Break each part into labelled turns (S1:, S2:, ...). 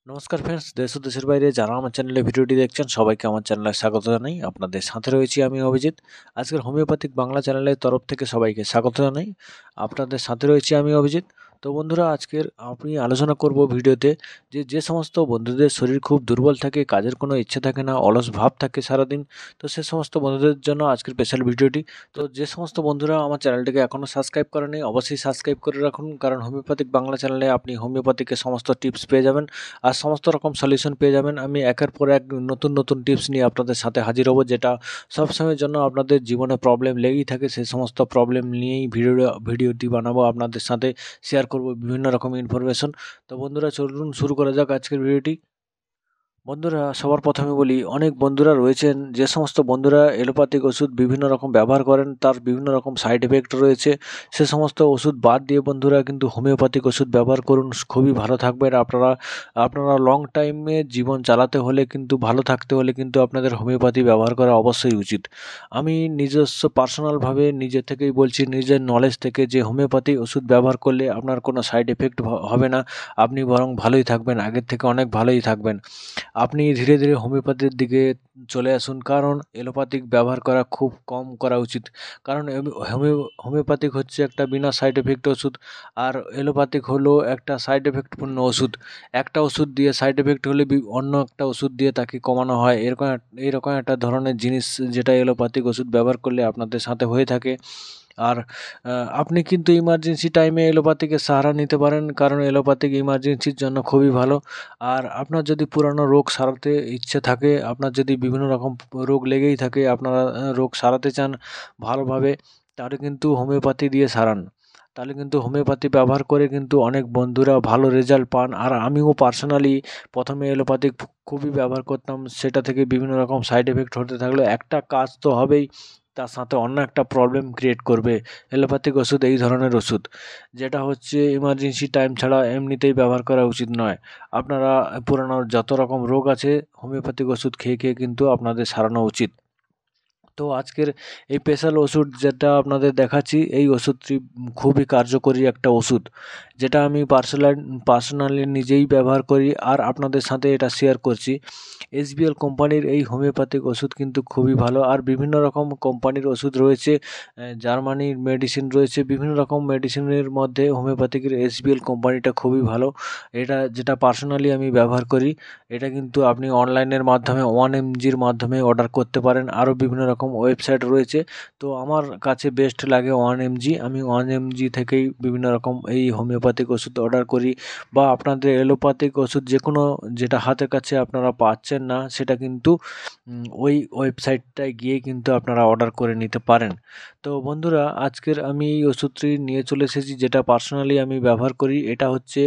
S1: নমস্কার ফ্রেন্ডস, দেশ ও দেশের বাইরে যারা আমার চ্যানেলে ভিডিওটি দেখছেন সবাইকে আমার চ্যানেলে স্বাগত জানাই। আপনাদের সাথে রয়েছি আমি অভিজিৎ। আজকের হোমিওপ্যাথিক বাংলা চ্যানেলের তরফ থেকে সবাইকে স্বাগত জানাই। আপনাদের সাথে রয়েছি আমি অভিজিৎ। তো বন্ধুরা, আজকের আমি আলোচনা করব ভিডিওতে যে সমস্ত বন্ধুদের শরীর খুব দুর্বল থাকে, কাজের কোনো ইচ্ছে থাকে না, অলস ভাব থাকে সারাদিন। তো সে সমস্ত বন্ধুদের জন্য আজকের স্পেশাল ভিডিওটি। তো যে সমস্ত বন্ধুরা আমার চ্যানেলটিকে এখনও সাবস্ক্রাইব করেনি অবশ্যই সাবস্ক্রাইব করে রাখুন, কারণ হোমিওপ্যাথিক বাংলা চ্যানেলে আপনি হোমিওপ্যাথিকের সমস্ত টিপস পেয়ে যাবেন আর সমস্ত রকম সলিউশন পেয়ে যাবেন। আমি একের পর এক নতুন নতুন টিপস নিয়ে আপনাদের সাথে হাজির হব, যেটা সবসময়ের জন্য আপনাদের জীবনে প্রবলেম লেগেই থাকে। সেই সমস্ত প্রবলেম নিয়েই ভিডিওটি বানাবো, আপনাদের সাথে শেয়ার করব বিভিন্ন রকম ইনফরমেশন। তো বন্ধুরা, চলুন শুরু করা যাক আজকের ভিডিওটি। বন্ধুরা, সবার প্রথমে বলি, অনেক বন্ধুরা রয়েছেন যে সমস্ত বন্ধুরা এলোপ্যাথিক ওষুধ বিভিন্ন রকম ব্যবহার করেন, তার বিভিন্ন রকম সাইড এফেক্ট রয়েছে। সে সমস্ত ওষুধ বাদ দিয়ে বন্ধুরা কিন্তু হোমিওপ্যাথিক ওষুধ ব্যবহার করুন, খুবই ভালো থাকবেন আপনারা। আপনারা লং টাইমে জীবন চালাতে হলে কিন্তু, ভালো থাকতে হলে কিন্তু আপনাদের হোমিওপ্যাথি ব্যবহার করা অবশ্যই উচিত। আমি নিজস্ব পার্সোনালভাবে নিজে থেকেই বলছি, নিজের নলেজ থেকে, যে হোমিওপ্যাথি ওষুধ ব্যবহার করলে আপনার কোনো সাইড এফেক্ট হবে না। আপনি বরং ভালোই থাকবেন, আগের থেকে অনেক ভালোই থাকবেন। আপনি ধীরে ধীরে হোমিওপ্যাথির দিকে চলে আসুন, কারণ এলোপ্যাথিক ব্যবহার করা খুব কম করা উচিত। কারণ হোমিওপ্যাথিক হচ্ছে একটা বিনা সাইড এফেক্ট ওষুধ, আর এলোপ্যাথিক হলো একটা সাইড এফেক্টপূর্ণ ওষুধ। একটা ওষুধ দিয়ে সাইড এফেক্ট হলে অন্য একটা ওষুধ দিয়ে তাকে কমানো হয়, এইরকম একটা ধরনের জিনিস, যেটা এলোপ্যাথিক ওষুধ ব্যবহার করলে আপনাদের সাথে হয়ে থাকে। আর আপনি কিন্তু ইমার্জেন্সি টাইমে এলোপ্যাথিকের সাহারা নিতে পারেন, কারণ এলোপ্যাথিক ইমার্জেন্সির জন্য খুবই ভালো। আর আপনার যদি পুরানো রোগ সারাতে ইচ্ছে থাকে, আপনার যদি বিভিন্ন রকম রোগ লেগেই থাকে, আপনারা রোগ সারাতে চান ভালোভাবে, তাহলে কিন্তু হোমিওপ্যাথি দিয়ে সারান। তাহলে কিন্তু হোমিওপ্যাথি ব্যবহার করে কিন্তু অনেক বন্ধুরা ভালো রেজাল্ট পান। আর আমিও পার্সোনালি প্রথমে এলোপ্যাথিক খুবই ব্যবহার করতাম, সেটা থেকে বিভিন্ন রকম সাইড এফেক্ট হতে থাকলো। একটা কাজ তো হবেই, তার সাথে অন্য একটা প্রবলেম ক্রিয়েট করবে। এলোপ্যাথিক ওষুধ এই ধরনের ওষুধ, যেটা হচ্ছে ইমার্জেন্সি টাইম ছাড়া এমনিতেই ব্যবহার করা উচিত নয়। আপনারা পুরানো যত রকম রোগ আছে হোমিওপ্যাথিক ওষুধ খেয়ে খেয়ে কিন্তু আপনাদের সারানো উচিত। তো আজকের এই স্পেশাল ওষুধ যেটা আপনাদের দেখাচ্ছি, এই ওষুধটি খুবই কার্যকরী একটা ওষুধ, যেটা আমি পার্সোনালি নিজেই ব্যবহার করি আর আপনাদের সাথে এটা শেয়ার করছি। এসবিএল কোম্পানির এই হোমিওপ্যাথিক ওষুধ কিন্তু খুবই ভালো। আর বিভিন্ন রকম কোম্পানির ওষুধ রয়েছে, জার্মানির মেডিসিন রয়েছে, বিভিন্ন রকম মেডিসিনের মধ্যে হোমিওপ্যাথিকের এসবিএল কোম্পানিটা খুবই ভালো। এটা যেটা পার্সোনালি আমি ব্যবহার করি, এটা কিন্তু আপনি অনলাইনের মাধ্যমে 1mgর মাধ্যমে অর্ডার করতে পারেন। আরও বিভিন্ন রকম ওয়েবসাইট রয়েছে, তো আমার কাছে বেস্ট লাগে 1mg। আমি 1mg থেকেই বিভিন্ন রকম এই হোমিওপ্যাথিক ওষুধ অর্ডার করি। বা আপনাদের এলোপ্যাথিক ওষুধ যে কোনো, যেটা হাতের কাছে আপনারা পাচ্ছেন না, সেটা কিন্তু ওই ওয়েবসাইটটায় গিয়ে কিন্তু আপনারা অর্ডার করে নিতে পারেন। তো বন্ধুরা, আজকের আমি এই ওষুধটি নিয়ে চলে এসেছি, যেটা পার্সোনালি আমি ব্যবহার করি। এটা হচ্ছে,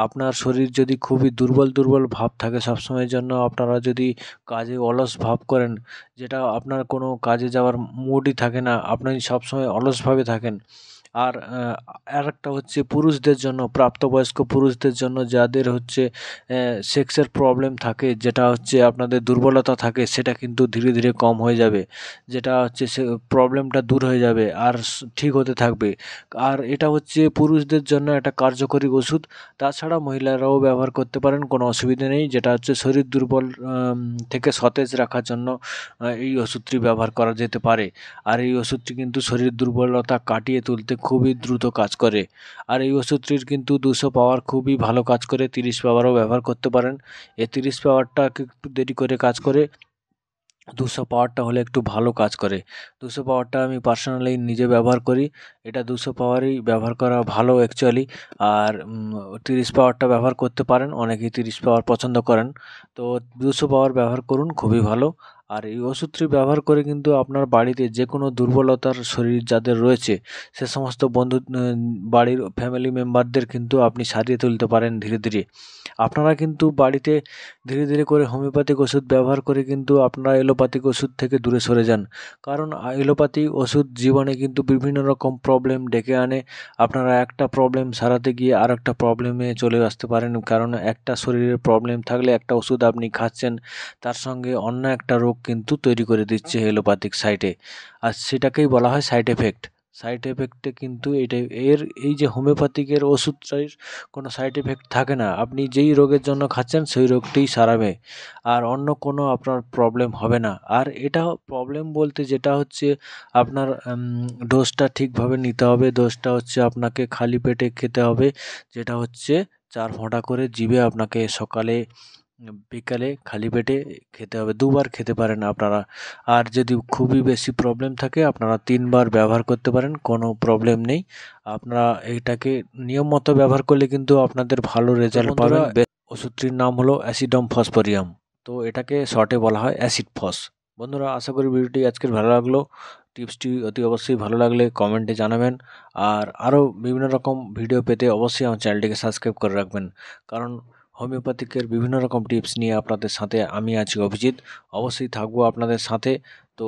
S1: আপনার শরীর যদি খুবই দুর্বল দুর্বল ভাব থাকে সবসময়ের জন্য, আপনারা যদি কাজে অলস ভাব করেন, যেটা আপনার কোনো কাজে যাওয়ার মুডই থাকে না, আপনি সবসময় অলসভাবে থাকেন। আর আরেকটা হচ্ছে পুরুষদের জন্য, প্রাপ্তবয়স্ক পুরুষদের জন্য, যাদের হচ্ছে সেক্সের প্রবলেম থাকে, যেটা হচ্ছে আপনাদের দুর্বলতা থাকে, সেটা কিন্তু ধীরে ধীরে কম হয়ে যাবে। যেটা হচ্ছে সে প্রবলেমটা দূর হয়ে যাবে আর ঠিক হতে থাকবে। আর এটা হচ্ছে পুরুষদের জন্য একটা কার্যকরী ওষুধ। তাছাড়া মহিলারাও ব্যবহার করতে পারেন, কোনো অসুবিধা নেই। যেটা হচ্ছে শরীর দুর্বল থেকে সতেজ রাখার জন্য এই ওষুধটি ব্যবহার করা যেতে পারে। আর এই ওষুধটি কিন্তু শরীর দুর্বলতা কাটিয়ে তুলতে খুবই দ্রুত কাজ করে। আর এই ওষুধটির কিন্তু 200 পাওয়ার খুবই ভালো কাজ করে, 30 পাওয়ারও ব্যবহার করতে পারেন। এই 30 পাওয়ারটা একটু দেরি করে কাজ করে, 200 পাওয়ারটা হলে একটু ভালো কাজ করে। 200 পাওয়ারটা আমি পার্সোনালি নিজে ব্যবহার করি। এটা 200 পাওয়ারই ব্যবহার করা ভালো অ্যাকচুয়ালি। আর 30 পাওয়ারটা ব্যবহার করতে পারেন, অনেকেই 30 পাওয়ার পছন্দ করেন। তো 200 পাওয়ার ব্যবহার করুন, খুবই ভালো। আর এই ওষুধটি ব্যবহার করে কিন্তু আপনার বাড়িতে যে কোনো দুর্বলতার শরীর যাদের রয়েছে, সে সমস্ত বন্ধু, বাড়ির ফ্যামিলি মেম্বারদের কিন্তু আপনি সারিয়ে তুলতে পারেন ধীরে ধীরে। আপনারা কিন্তু বাড়িতে ধীরে ধীরে করে হোমিওপ্যাথিক ওষুধ ব্যবহার করে কিন্তু আপনারা এলোপ্যাথিক ওষুধ থেকে দূরে সরে যান। কারণ এলোপ্যাথি ওষুধ জীবনে কিন্তু বিভিন্ন রকম প্রবলেম ডেকে আনে। আপনারা একটা প্রবলেম সারাতে গিয়ে আর একটা প্রবলেমে চলে আসতে পারেন, কারণ একটা শরীরের প্রবলেম থাকলে একটা ওষুধ আপনি খাচ্ছেন, তার সঙ্গে অন্য একটা রোগ কিন্তু তৈরি করে দিচ্ছে এলোপ্যাথিক সাইডে, আর সেটাকেই বলা হয় সাইড এফেক্ট। সাইড এফেক্টে কিন্তু এই যে হোমিওপ্যাথিকের ওষুধটার কোনো সাইড এফেক্ট থাকে না। আপনি যেই রোগের জন্য খাচ্ছেন সেই রোগটিই সারাবে, আর অন্য কোনো আপনার প্রবলেম হবে না। আর এটা প্রবলেম বলতে যেটা হচ্ছে আপনার ডোজটা ঠিকভাবে নিতে হবে। ডোজটা হচ্ছে আপনাকে খালি পেটে খেতে হবে, যেটা হচ্ছে 4 ফোঁটা করে জিভে আপনাকে সকালে বিকালে খালি পেটে খেতে হবে। 2 বার খেতে পারেন আপনারা। আর যদি খুবই বেশি প্রবলেম থাকে আপনারা 3 বার ব্যবহার করতে পারেন, কোনো প্রবলেম নেই। আপনারা এইটাকে নিয়ম মতো ব্যবহার করলে কিন্তু আপনাদের ভালো রেজাল্ট পাবেন। ওষুধটির নাম হলো অ্যাসিডম ফসফোরিয়াম, তো এটাকে শর্টে বলা হয় অ্যাসিড ফস। বন্ধুরা, আশা করি ভিডিওটি আজকের ভালো লাগলো। টিপসটি অতি অবশ্যই ভালো লাগলে কমেন্টে জানাবেন। আর আরও বিভিন্ন রকম ভিডিও পেতে অবশ্যই আমার চ্যানেলটিকে সাবস্ক্রাইব করে রাখবেন, কারণ হোমিওপ্যাথিকের বিভিন্ন রকম টিপস নিয়ে আপনাদের সাথে আমি আছি অভিজিৎ। অবশ্যই থাকবো আপনাদের সাথে। তো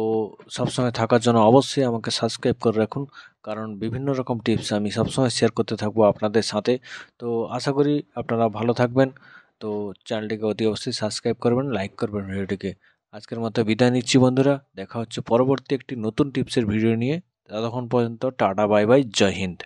S1: সবসময় থাকার জন্য অবশ্যই আমাকে সাবস্ক্রাইব করে রাখুন, কারণ বিভিন্ন রকম টিপস আমি সবসময় শেয়ার করতে থাকবো আপনাদের সাথে। তো আশা করি আপনারা ভালো থাকবেন। তো চ্যানেলটিকে অতি অবশ্যই সাবস্ক্রাইব করবেন, লাইক করবেন ভিডিওটিকে। আজকের মতো বিদায় নিচ্ছি বন্ধুরা, দেখা হচ্ছে পরবর্তী একটি নতুন টিপসের ভিডিও নিয়ে। ততক্ষণ পর্যন্ত টাটা, বাই বাই, জয় হিন্দ।